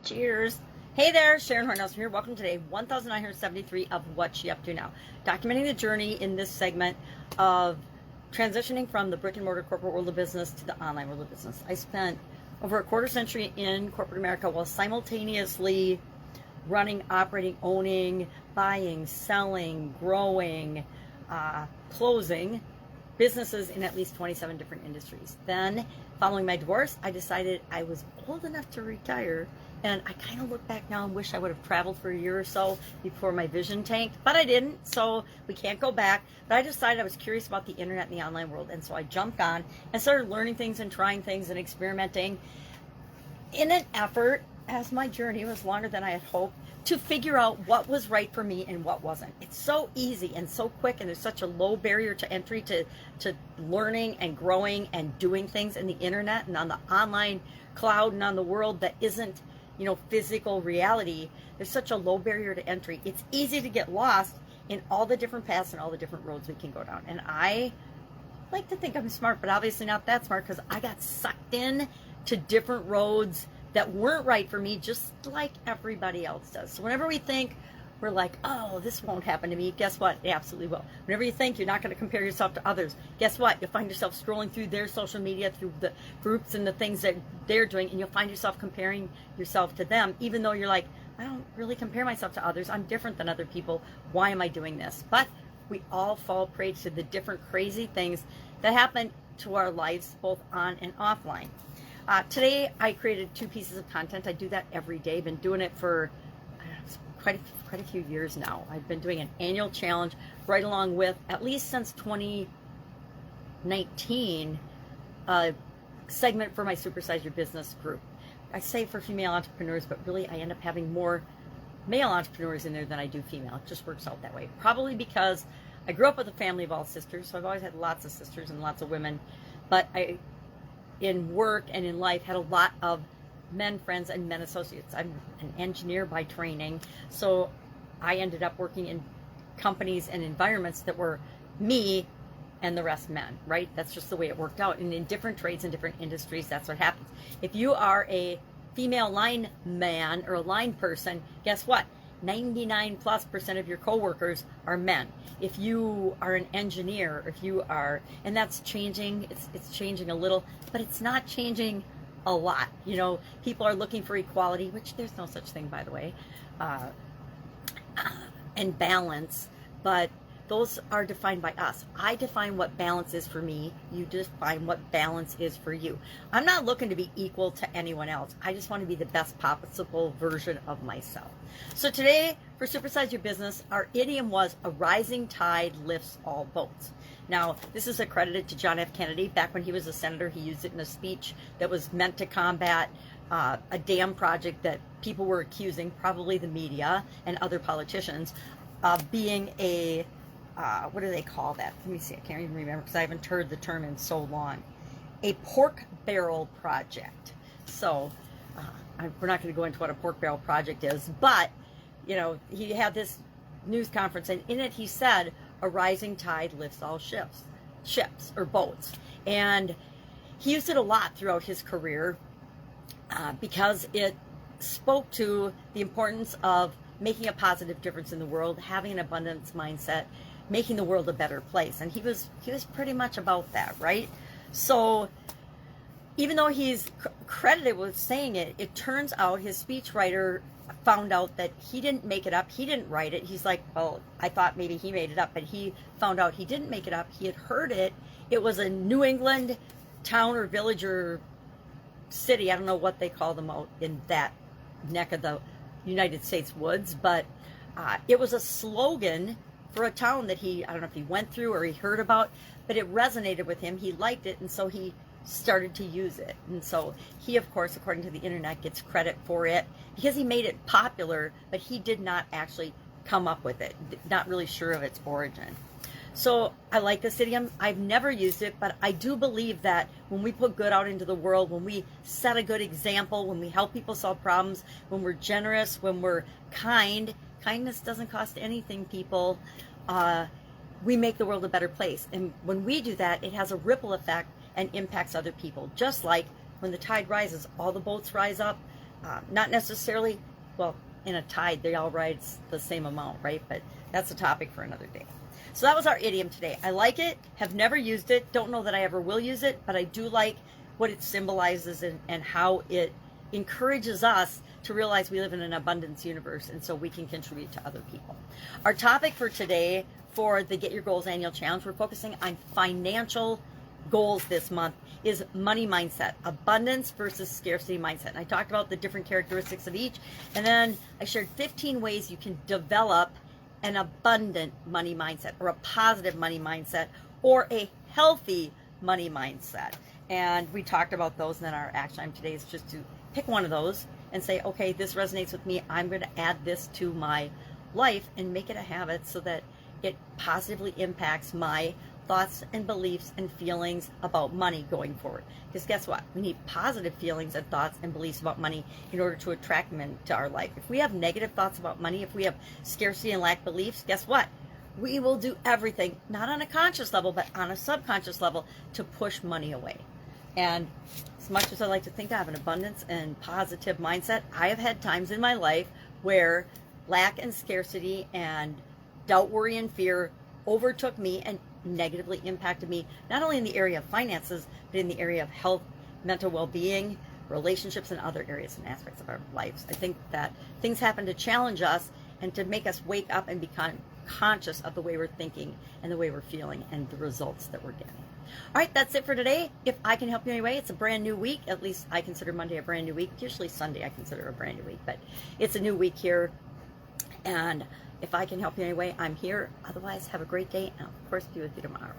Cheers. Hey there, Sharon Horne-Ellstrom here. Welcome to day 1973 of What's She Up To Now. Documenting the journey in this segment of transitioning from the brick and mortar corporate world of business to the online world of business. I spent over a quarter century in corporate America while simultaneously running, operating, owning, buying, selling, growing, closing businesses in at least 27 different industries. Then, following my divorce, I decided I was old enough to retire, and I kind of look back now and wish I would have traveled for a year or so before my vision tanked, but I didn't, so we can't go back. But I decided I was curious about the internet and the online world, and so I jumped on and started learning things and trying things and experimenting in an effort, as my journey was longer than I had hoped, to figure out what was right for me and what wasn't. It's so easy and so quick, and there's such a low barrier to entry to learning and growing and doing things in the internet and on the online cloud and on the world that isn't, physical reality. There's such a low barrier to entry. It's easy to get lost in all the different paths and all the different roads we can go down. And I like to think I'm smart, but obviously not that smart, because I got sucked in to different roads that weren't right for me, just like everybody else does. So whenever we think we're like, oh, this won't happen to me, guess what? It absolutely will. Whenever you think you're not going to compare yourself to others, guess what? You'll find yourself scrolling through their social media, through the groups and the things that they're doing, and you'll find yourself comparing yourself to them, even though you're like, I don't really compare myself to others. I'm different than other people. Why am I doing this? But we all fall prey to the different crazy things that happen to our lives, both on and offline. Today, I created 2 pieces of content. I do that every day. I've been doing it for quite a few years now. I've been doing an annual challenge right along with, at least since 2019, a segment for my Supersize Your Business group. I say for female entrepreneurs, but really I end up having more male entrepreneurs in there than I do female. It just works out that way. Probably because I grew up with a family of all sisters, so I've always had lots of sisters and lots of women, but I, in work and in life, had a lot of men friends and men associates. I'm an engineer by training, so I ended up working in companies and environments that were me and the rest men, right? That's just the way it worked out. And in different trades and different industries, that's what happens. If you are a female line man or a line person, guess what? 99+% of your coworkers are men. If you are an engineer, if you are, and that's changing, it's changing a little, but it's not changing a lot. People are looking for equality, which there's no such thing, by the way, and balance, but those are defined by us. I define what balance is for me. You define what balance is for you. I'm not looking to be equal to anyone else. I just want to be the best possible version of myself. So today, for Supersize Your Business, our idiom was, a rising tide lifts all boats. Now, this is accredited to John F. Kennedy. Back when he was a senator, he used it in a speech that was meant to combat a dam project that people were accusing, probably the media and other politicians, of being a what do they call that? Let me see. I can't even remember because I haven't heard the term in so long. A pork barrel project. So we're not going to go into what a pork barrel project is, but he had this news conference, and in it he said, a rising tide lifts all ships or boats. And he used it a lot throughout his career because it spoke to the importance of making a positive difference in the world, having an abundance mindset, making the world a better place. And he was pretty much about that, right? So even though he's credited with saying it, it turns out his speechwriter found out that he didn't make it up. He didn't write it. He's like, well, I thought maybe he made it up, but he found out he didn't make it up. He had heard it. It was a New England town or village or city. I don't know what they call them out in that neck of the United States woods, but it was a slogan for a town that I don't know if he went through or he heard about, but it resonated with him. He liked it, and so he started to use it. And so he, of course, according to the internet, gets credit for it because he made it popular, but he did not actually come up with it. Not really sure of its origin. So I like this idiom. I've never used it, but I do believe that when we put good out into the world, when we set a good example, when we help people solve problems, when we're generous, when we're kind, kindness doesn't cost anything, people. We make the world a better place. And when we do that, it has a ripple effect and impacts other people. Just like when the tide rises, all the boats rise up. Not necessarily, well, in a tide, they all rise the same amount, right? But that's a topic for another day. So that was our idiom today. I like it, have never used it, don't know that I ever will use it, but I do like what it symbolizes and how it encourages us to realize we live in an abundance universe, and so we can contribute to other people. Our topic for today for the Get Your Goals Annual Challenge, we're focusing on financial goals this month, is money mindset, abundance versus scarcity mindset. And I talked about the different characteristics of each, and then I shared 15 ways you can develop an abundant money mindset, or a positive money mindset, or a healthy money mindset. And we talked about those, and then our action item today is just to pick one of those and say, okay, this resonates with me. I'm going to add this to my life and make it a habit so that it positively impacts my thoughts and beliefs and feelings about money going forward. Because guess what? We need positive feelings and thoughts and beliefs about money in order to attract them into our life. If we have negative thoughts about money, if we have scarcity and lack beliefs, guess what? We will do everything, not on a conscious level, but on a subconscious level, to push money away. And as much as I like to think I have an abundance and positive mindset, I have had times in my life where lack and scarcity and doubt, worry, and fear overtook me and negatively impacted me, not only in the area of finances, but in the area of health, mental well-being, relationships, and other areas and aspects of our lives. I think that things happen to challenge us and to make us wake up and become conscious of the way we're thinking and the way we're feeling and the results that we're getting. All right, that's it for today. If I can help you in any way, it's a brand new week. At least I consider Monday a brand new week. Usually Sunday I consider a brand new week, but it's a new week here. And if I can help you in any way, I'm here. Otherwise, have a great day, and I'll, of course, be with you tomorrow.